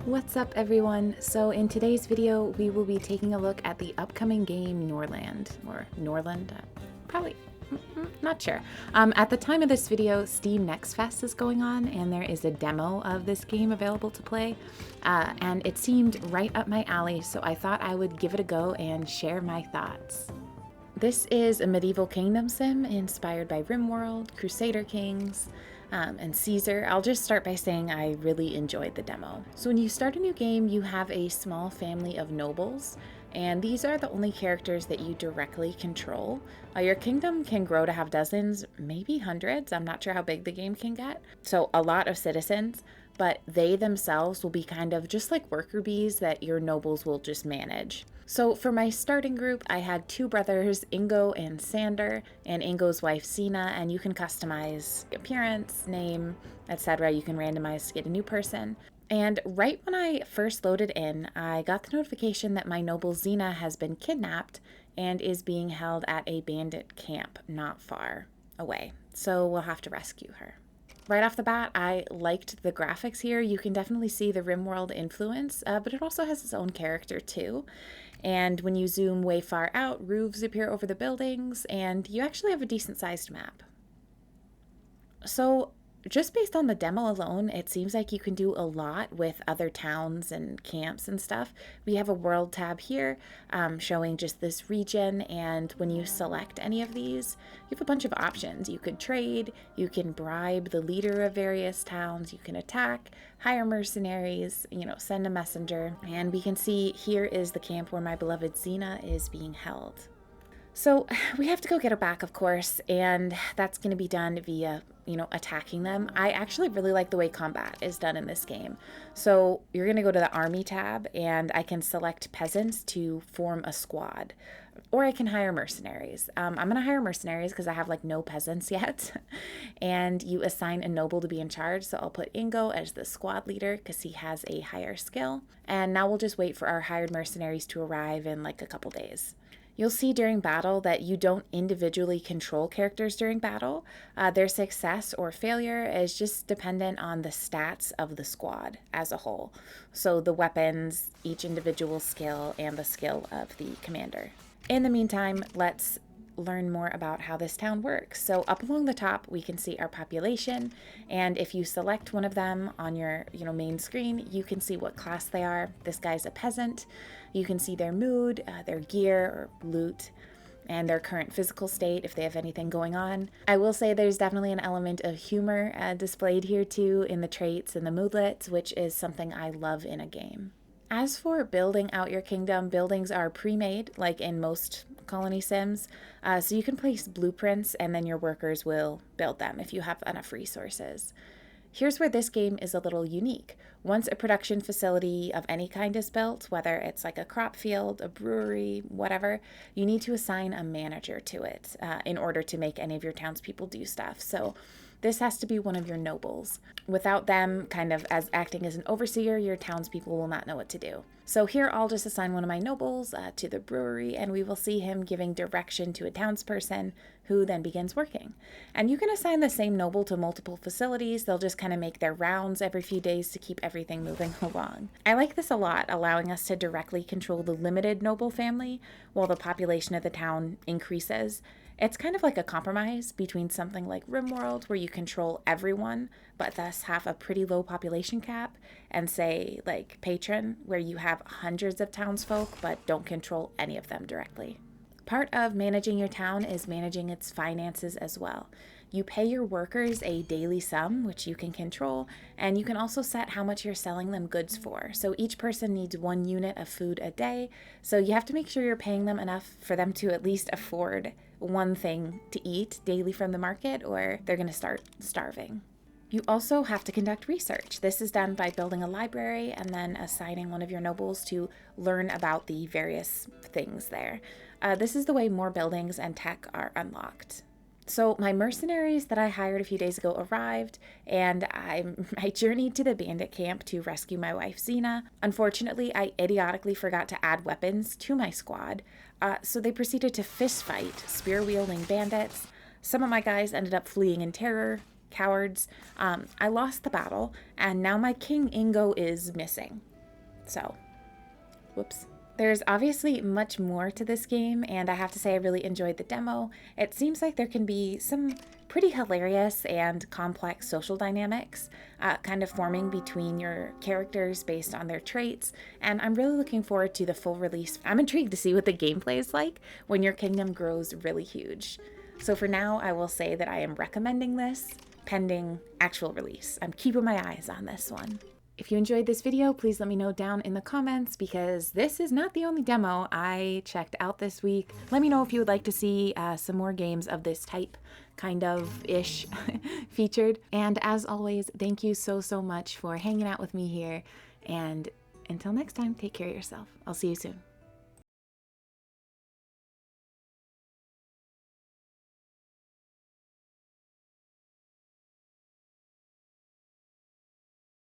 What's up everyone? So in today's video we will be taking a look at the upcoming game NORLAND, or NORLAND, probably, not sure. At the time of this video, Steam Next Fest is going on and there is a demo of this game available to play, and it seemed right up my alley, so I thought I would give it a go and share my thoughts. This is a medieval kingdom sim inspired by Rimworld, Crusader Kings, and Caesar. I'll just start by saying I really enjoyed the demo. So when you start a new game, you have a small family of nobles, and these are the only characters that you directly control. Your kingdom can grow to have dozens, maybe hundreds. I'm not sure how big the game can get. So a lot of citizens, but they themselves will be kind of just like worker bees that your nobles will just manage. So for my starting group, I had two brothers, Ingo and Sander, and Ingo's wife, Sina, and you can customize appearance, name, etc. You can randomize to get a new person. And right when I first loaded in, I got the notification that my noble Xena has been kidnapped and is being held at a bandit camp not far away. So we'll have to rescue her. Right off the bat, I liked the graphics here. You can definitely see the Rimworld influence, but it also has its own character too. And when you zoom way far out, roofs appear over the buildings, and you actually have a decent sized map. So just based on the demo alone, it seems like you can do a lot with other towns and camps and stuff. We have a world tab here showing just this region, and when you select any of these, you have a bunch of options. You could trade, you can bribe the leader of various towns, you can attack, hire mercenaries, send a messenger, and we can see here is the camp where my beloved Xena is being held. So we have to go get her back, of course, and that's going to be done via, attacking them. I actually really like the way combat is done in this game. So you're going to go to the army tab, and I can select peasants to form a squad, or I can hire mercenaries. I'm going to hire mercenaries because I have no peasants yet. And you assign a noble to be in charge. So I'll put Ingo as the squad leader because he has a higher skill. And now we'll just wait for our hired mercenaries to arrive in a couple days. You'll see during battle that you don't individually control characters during battle. Their success or failure is just dependent on the stats of the squad as a whole. So the weapons, each individual skill, and the skill of the commander. In the meantime, let's learn more about how this town works. So up along the top, we can see our population, and if you select one of them on your main screen, you can see what class they are. This guy's a peasant. You can see their mood, their gear or loot, and their current physical state if they have anything going on. I will say there's definitely an element of humor displayed here too in the traits and the moodlets, which is something I love in a game. As for building out your kingdom, buildings are pre-made, like in most colony sims, so you can place blueprints and then your workers will build them if you have enough resources. Here's where this game is a little unique. Once a production facility of any kind is built, whether it's like a crop field, a brewery, whatever, you need to assign a manager to it in order to make any of your townspeople do stuff. So this has to be one of your nobles. Without them kind of as acting as an overseer, your townspeople will not know what to do. So here I'll just assign one of my nobles to the brewery, and we will see him giving direction to a townsperson who then begins working. And you can assign the same noble to multiple facilities. They'll just kind of make their rounds every few days to keep everything moving along. I like this a lot, allowing us to directly control the limited noble family while the population of the town increases. It's kind of like a compromise between something like Rimworld, where you control everyone, but thus have a pretty low population cap, and say like Patron, where you have hundreds of townsfolk, but don't control any of them directly. Part of managing your town is managing its finances as well. You pay your workers a daily sum, which you can control, and you can also set how much you're selling them goods for. So each person needs 1 unit of food a day, so you have to make sure you're paying them enough for them to at least afford one thing to eat daily from the market, or they're going to start starving. You also have to conduct research. This is done by building a library and then assigning one of your nobles to learn about the various things there. This is the way more buildings and tech are unlocked. So my mercenaries that I hired a few days ago arrived, and I journeyed to the bandit camp to rescue my wife Xena. Unfortunately, I idiotically forgot to add weapons to my squad, so they proceeded to fist fight spear-wielding bandits. Some of my guys ended up fleeing in terror. Cowards. I lost the battle, and now my King Ingo is missing. So, whoops. There's obviously much more to this game, and I have to say I really enjoyed the demo. It seems like there can be some pretty hilarious and complex social dynamics kind of forming between your characters based on their traits, and I'm really looking forward to the full release. I'm intrigued to see what the gameplay is like when your kingdom grows really huge. So for now, I will say that I am recommending this pending actual release. I'm keeping my eyes on this one. If you enjoyed this video, please let me know down in the comments, because this is not the only demo I checked out this week. Let me know if you would like to see some more games of this type, kind of ish, featured. And as always, thank you so much for hanging out with me here. And until next time, take care of yourself. I'll see you soon.